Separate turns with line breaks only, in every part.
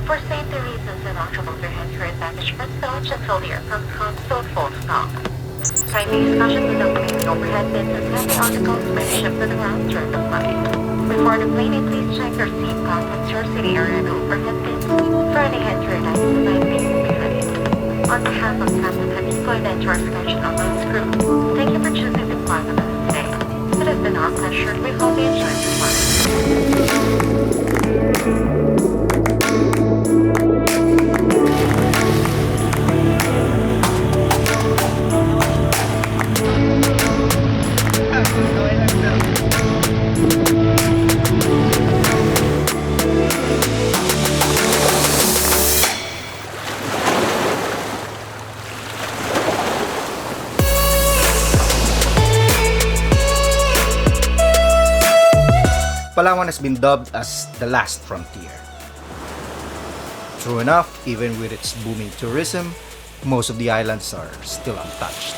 For safety reasons, an auction will prevent your advantage from storage until the aircraft comes to a full stop. Kindly use caution with opening overhead bins as heavy articles may be shipped to the ground during the flight. Before deplaning, please check your seat pockets, your seating area, and overhead bins for any entry items that might be behind. On behalf of Captain Hanico and the entire Sketch Airlines crew, thank you for choosing to fly with us today. It has been our pleasure. We hope you enjoyed the flight.
Palawan has been dubbed as the last frontier. True enough, even with its booming tourism, most of the islands are still untouched.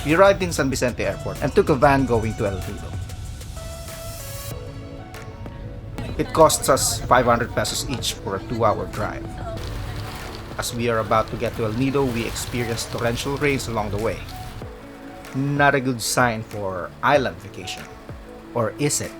We arrived in San Vicente Airport and took a van going to El Nido. It costs us 500 pesos each for a 2-hour drive. As we are about to get to El Nido, we experienced torrential rains along the way. Not a good sign for island vacation. Or is it?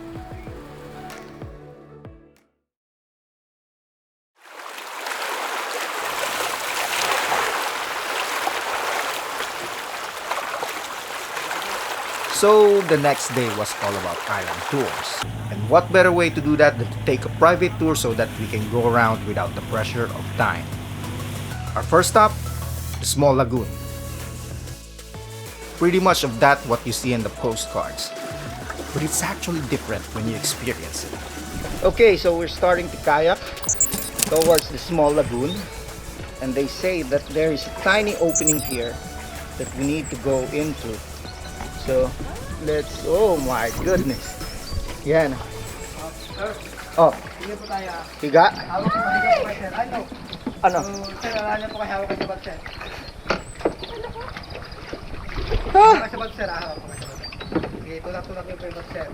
So the next day was all about island tours. And what better way to do that than to take a private tour so that we can go around without the pressure of time. Our first stop, the small lagoon. Pretty much of that what you see in the postcards. But it's actually different when you experience it. Okay, so we're starting to kayak towards the small lagoon. And they say that there is a tiny opening here that we need to go into. So, oh my goodness. Yan. Oh.
Sige po tayo.
Higa?
Hawak po kayo, sir. Ano?
Ano?
So, sir, alam po kayo hawak kayo sa bag, sir.
Ha?
Hawak sa bag, sir. Hawak po kayo sa bag. Sige, tulak-tulak niyo po yung bag, sir.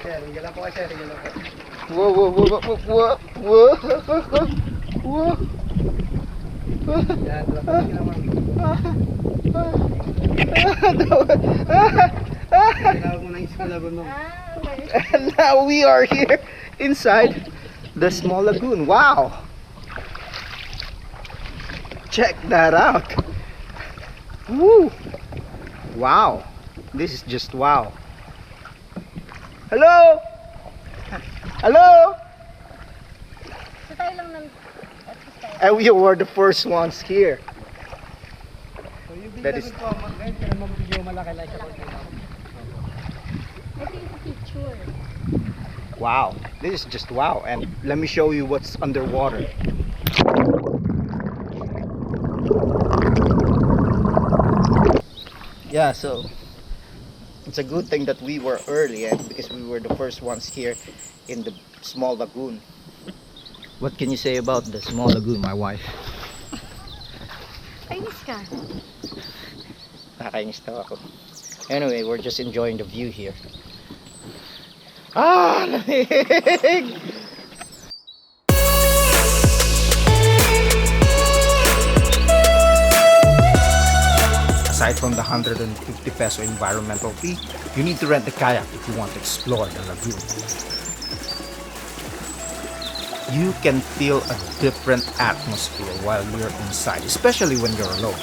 Sir, higa lang po kayo, sir. Higa lang po.
Whoa.
Yan, tulak po lang, ma'am. Tinawag mo na yung small lagoon, ma'am.
And now we are here inside the small lagoon. Wow! Check that out. Woo! Wow! This is just wow. Hello? Hello? And we were the first ones here.
So, yung
That
big
is-
lagoon po, ngayon, kaya mag-video malaki like sa bag.
I think it's a picture.
Wow! This is just wow. And let me show you what's underwater. Yeah, so it's a good thing that we were early because we were the first ones here in the small lagoon. What can you say about the small lagoon, my wife?
Kainis ka.
Nakakainis daw ako. Anyway, we're just enjoying the view here. Ah, lamig! Aside from the 150 peso environmental fee, you need to rent the kayak if you want to explore the lagoon. You can feel a different atmosphere while you're inside, especially when you're alone.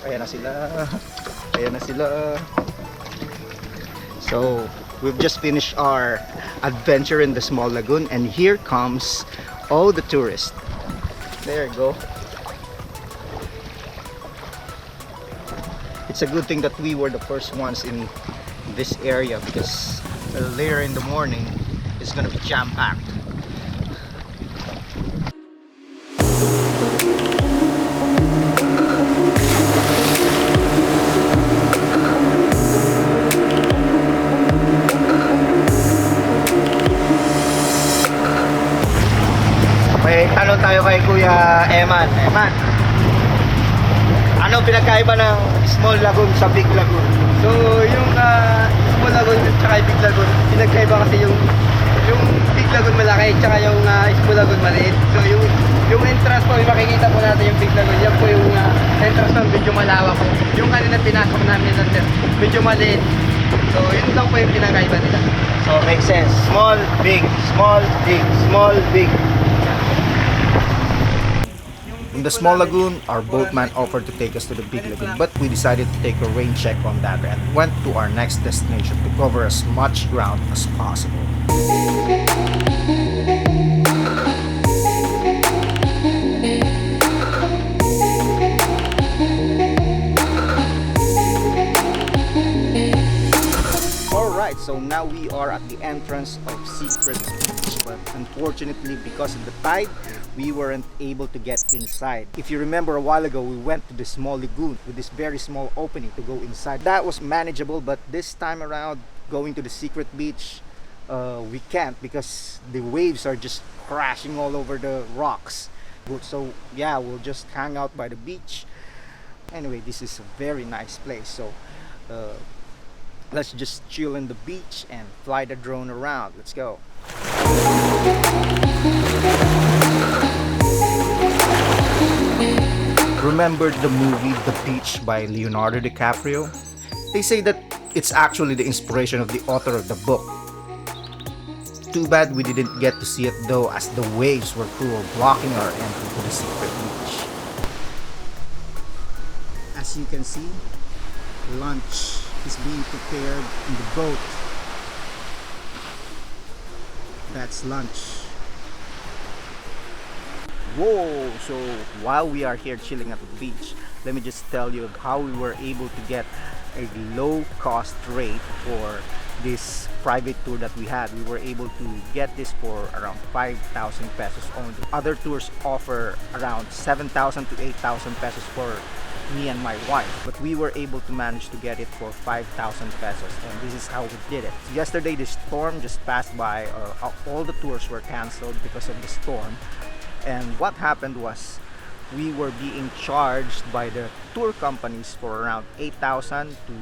Ayan na sila. Ayan na sila. So, we've just finished our adventure in the small lagoon, and here comes all the tourists. There you go. It's a good thing that we were the first ones in this area because later in the morning it's gonna be jam-packed. Kuya Eman. Eman, ano pinagkaiba ng small lagoon sa big lagoon?
So, yung small lagoon tsaka yung big lagoon, pinagkaiba kasi yung big lagoon malaki tsaka yung small lagoon maliit. So, yung entrance po, yung makikita po natin yung big lagoon, yan po yung entrance ng medyo malawak po. Yung kanina pinasok namin natin, medyo maliit. So, yun lang po yung pinagkaiba nila.
So makes sense. Small, big, small, big, small, big. In the small lagoon, our boatman offered to take us to the big lagoon, but we decided to take a rain check on that and went to our next destination to cover as much ground as possible. Alright, so now we are at the entrance of Secret Beach, but unfortunately because of the tide, we weren't able to get inside. If you remember a while ago, we went to the small lagoon with this very small opening to go inside. That was manageable, but this time around, going to the Secret Beach, we can't because the waves are just crashing all over the rocks. So yeah, we'll just hang out by the beach. Anyway, this is a very nice place, so let's just chill in the beach and fly the drone around. Let's go. Remember the movie The Beach by Leonardo DiCaprio? They say that it's actually the inspiration of the author of the book. Too bad we didn't get to see it though, as the waves were cruel, blocking our entry to the secret beach. As you can see, lunch is being prepared in the boat. That's lunch. Whoa! So while we are here chilling at the beach, let me just tell you how we were able to get a low cost rate for this private tour that we had. We were able to get this for around 5,000 pesos only. Other tours offer around 7,000 to 8,000 pesos for me and my wife, but we were able to manage to get it for 5,000 pesos, and this is how we did it. Yesterday the storm just passed by. All the tours were canceled because of the storm, and what happened was we were being charged by the tour companies for around 8,000 to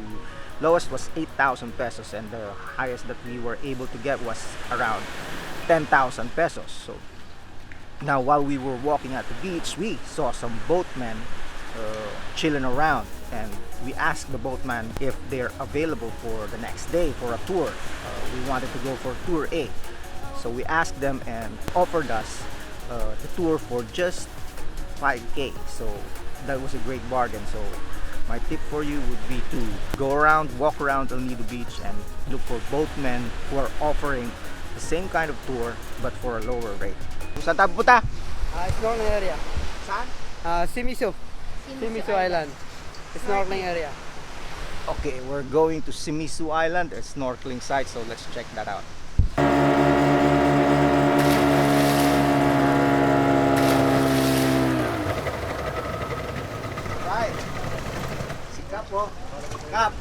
lowest was 8,000 pesos, and the highest that we were able to get was around 10,000 pesos. So now while we were walking at the beach, we saw some boatmen chilling around, and we asked the boatman if they're available for the next day for a tour. We wanted to go for tour A, so we asked them and offered us the tour for just 5k. So that was a great bargain. So my tip for you would be to go around, walk around El Nido Beach and look for boatmen who are offering the same kind of tour but for a lower rate. Saan tayo pupunta?
Snorkeling area.
Saan?
SIMISU Island. Snorkeling area.
Okay, we're going to SIMISU Island, a snorkeling site, so let's check that out. Right. Si Kap po. Kap.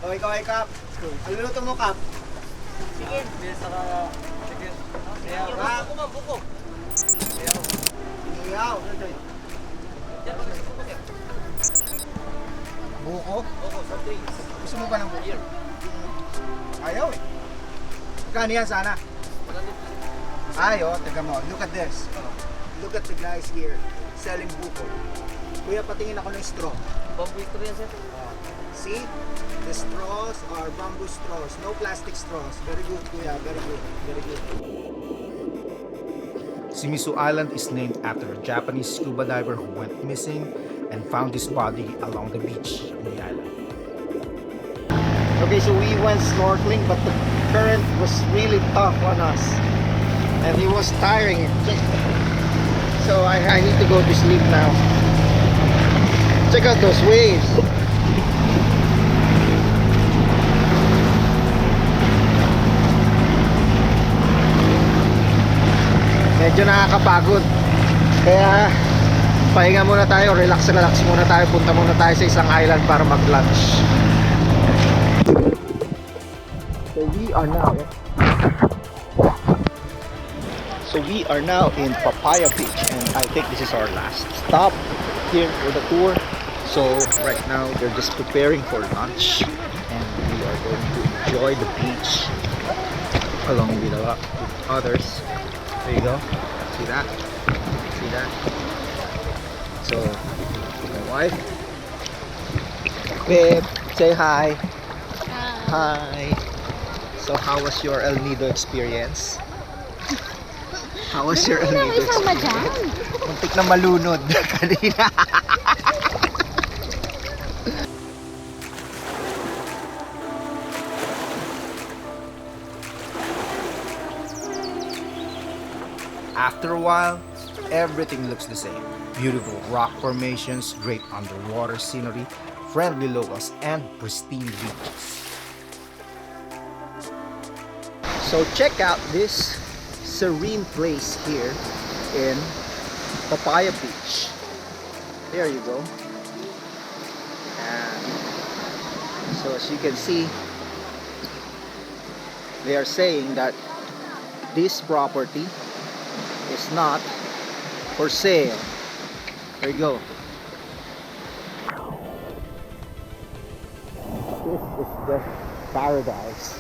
O, ikaw ay Kap. Ano luto mo, Kap?
Chicken. Chicken.
Kap.
Buko.
Iyaw. Buko?
Oo, sa drinks.
Gusto mo ba ng buko? Ayaw eh. Magkano yan sana? Ay, oh, taga mo. Look at this. Look at the guys here selling buko. Kuya, patingin ako ng straw.
Bamboo ito yan, sir.
See? The straws are bamboo straws. No plastic straws. Very good, kuya. Very good. Very good. SIMISU Island is named after a Japanese scuba diver who went missing and found his body along the beach in the island. Okay, so we went snorkeling, but the current was really tough on us and it was tiring. So I need to go to sleep now. Check out those waves. Medyo nakakapagod. Kaya pahinga muna tayo, relax muna tayo, punta muna tayo sa isang island para mag-lunch. So we are now So we are now in Papaya Beach, and I think this is our last stop here for the tour. So right now they're just preparing for lunch, and we are going to enjoy the beach along with others. There you go. See that? See that? So my wife, babe, say hi. Hi. So how was your El Nido experience? How was your El Nido experience? Muntik na malunod kanina. After a while, everything looks the same. Beautiful rock formations, great underwater scenery, friendly locals, and pristine beaches. So check out this serene place here in Papaya Beach. There you go. And so as you can see, they are saying that this property is not for sale. There you go. This is just paradise.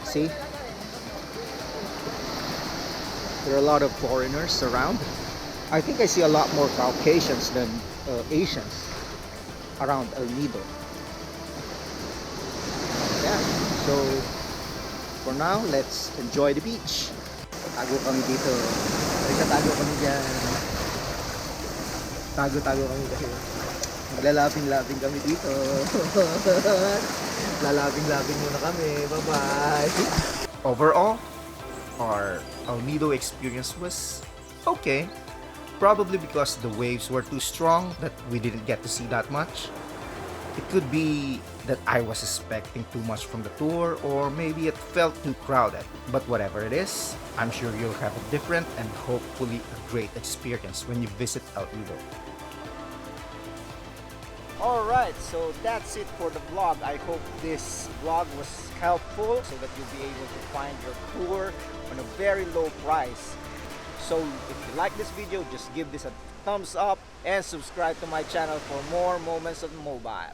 See? There are a lot of foreigners around. I think I see a lot more Caucasians than Asians around El Nido. Yeah. So for now, let's enjoy the beach. Tago kami dito. Tago kami dyan. Tago kami kasi maglalaping-laping kami dito. Lalaping-laping muna kami. Bye-bye. Overall, our El Nido experience was okay. Probably because the waves were too strong that we didn't get to see that much. It could be that I was expecting too much from the tour, or maybe it felt too crowded. But whatever it is, I'm sure you'll have a different and hopefully a great experience when you visit El Nido. Alright, so that's it for the vlog. I hope this vlog was helpful so that you'll be able to find your tour on a very low price. So if you like this video, just give this a thumbs up and subscribe to my channel for more moments of mobile.